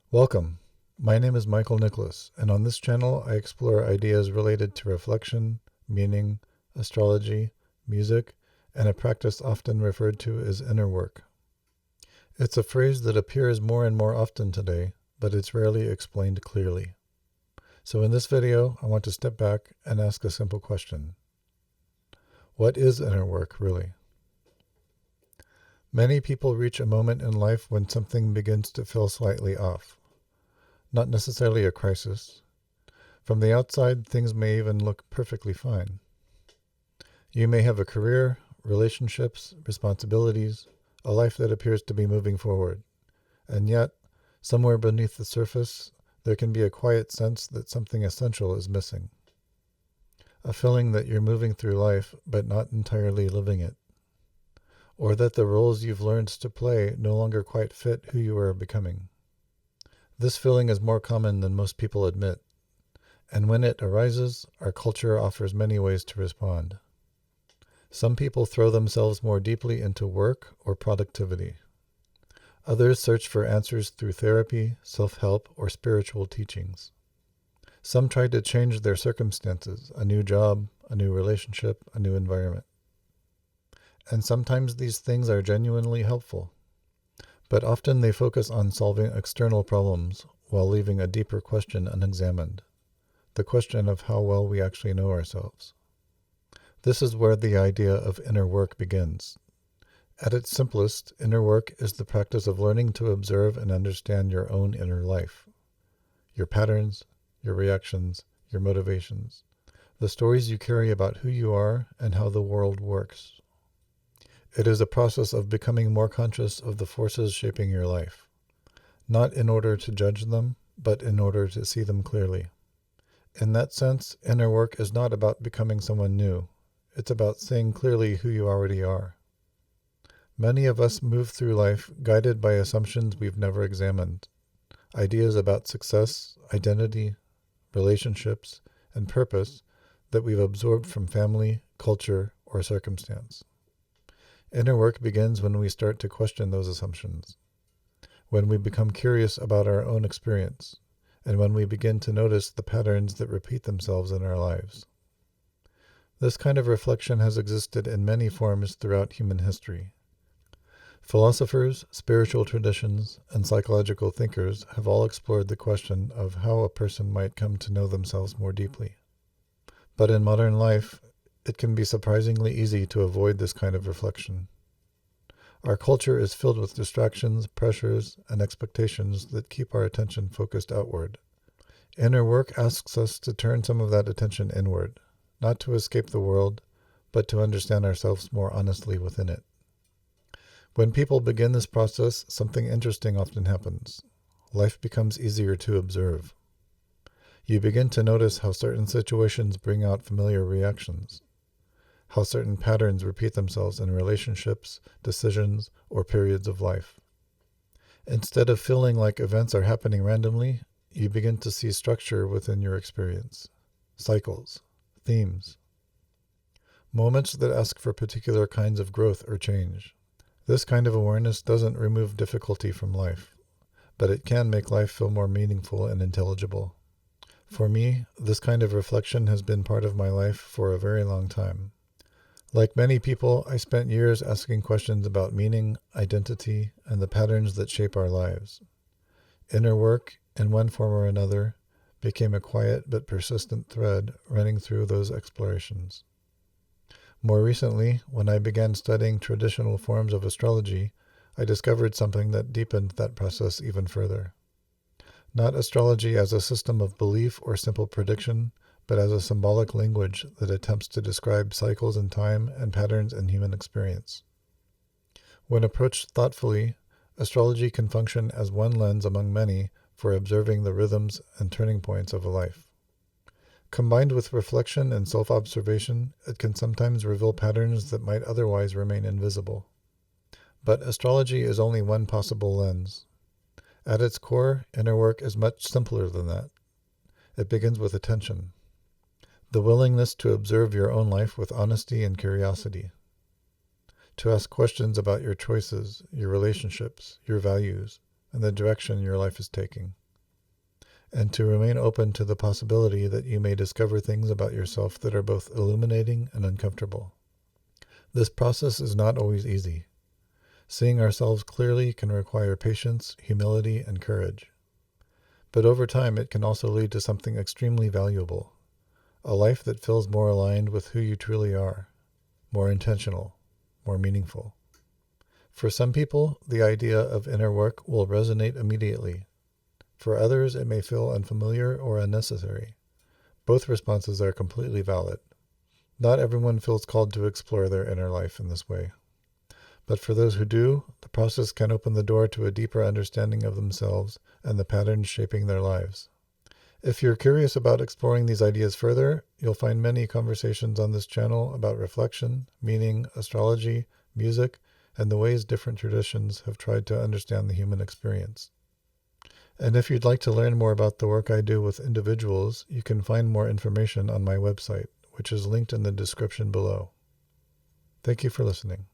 Welcome. My name is Michael Nicholas, and on this channel I explore ideas related to reflection, meaning, astrology, music, and a practice often referred to as inner work. It's a phrase that appears more and more often today, but it's rarely explained clearly. So in this video, I want to step back and ask a simple question. What is inner work, really? Many people reach a moment in life when something begins to feel slightly off. Not necessarily a crisis. From the outside, things may even look perfectly fine. You may have a career, relationships, responsibilities, a life that appears to be moving forward. And yet, somewhere beneath the surface, there can be a quiet sense that something essential is missing. A feeling that you're moving through life, but not entirely living it. Or that the roles you've learned to play no longer quite fit who you are becoming. This feeling is more common than most people admit, and when it arises, our culture offers many ways to respond. Some people throw themselves more deeply into work or productivity. Others search for answers through therapy, self-help, or spiritual teachings. Some try to change their circumstances, a new job, a new relationship, a new environment. And sometimes these things are genuinely helpful. But often they focus on solving external problems while leaving a deeper question unexamined, the question of how well we actually know ourselves. This is where the idea of inner work begins. At its simplest, inner work is the practice of learning to observe and understand your own inner life, your patterns, your reactions, your motivations, the stories you carry about who you are and how the world works. It is a process of becoming more conscious of the forces shaping your life, not in order to judge them, but in order to see them clearly. In that sense, inner work is not about becoming someone new. It's about seeing clearly who you already are. Many of us move through life guided by assumptions we've never examined, ideas about success, identity, relationships, and purpose that we've absorbed from family, culture, or circumstance. Inner work begins when we start to question those assumptions, when we become curious about our own experience, and when we begin to notice the patterns that repeat themselves in our lives. This kind of reflection has existed in many forms throughout human history. Philosophers, spiritual traditions, and psychological thinkers have all explored the question of how a person might come to know themselves more deeply. But in modern life, it can be surprisingly easy to avoid this kind of reflection. Our culture is filled with distractions, pressures, and expectations that keep our attention focused outward. Inner work asks us to turn some of that attention inward, not to escape the world, but to understand ourselves more honestly within it. When people begin this process, something interesting often happens. Life becomes easier to observe. You begin to notice how certain situations bring out familiar reactions, how certain patterns repeat themselves in relationships, decisions, or periods of life. Instead of feeling like events are happening randomly, you begin to see structure within your experience, cycles, themes, moments that ask for particular kinds of growth or change. This kind of awareness doesn't remove difficulty from life, but it can make life feel more meaningful and intelligible. For me, this kind of reflection has been part of my life for a very long time. Like many people, I spent years asking questions about meaning, identity, and the patterns that shape our lives. Inner work, in one form or another, became a quiet but persistent thread running through those explorations. More recently, when I began studying traditional forms of astrology, I discovered something that deepened that process even further. Not astrology as a system of belief or simple prediction, but as a symbolic language that attempts to describe cycles in time and patterns in human experience. When approached thoughtfully, astrology can function as one lens among many for observing the rhythms and turning points of a life. Combined with reflection and self-observation, it can sometimes reveal patterns that might otherwise remain invisible. But astrology is only one possible lens. At its core, inner work is much simpler than that. It begins with attention. The willingness to observe your own life with honesty and curiosity. To ask questions about your choices, your relationships, your values, and the direction your life is taking, and to remain open to the possibility that you may discover things about yourself that are both illuminating and uncomfortable. This process is not always easy. Seeing ourselves clearly can require patience, humility, and courage. But over time, it can also lead to something extremely valuable, a life that feels more aligned with who you truly are, more intentional, more meaningful. For some people, the idea of inner work will resonate immediately. For others, it may feel unfamiliar or unnecessary. Both responses are completely valid. Not everyone feels called to explore their inner life in this way. But for those who do, the process can open the door to a deeper understanding of themselves and the patterns shaping their lives. If you're curious about exploring these ideas further, you'll find many conversations on this channel about reflection, meaning, astrology, music, and the ways different traditions have tried to understand the human experience. And if you'd like to learn more about the work I do with individuals, you can find more information on my website, which is linked in the description below. Thank you for listening.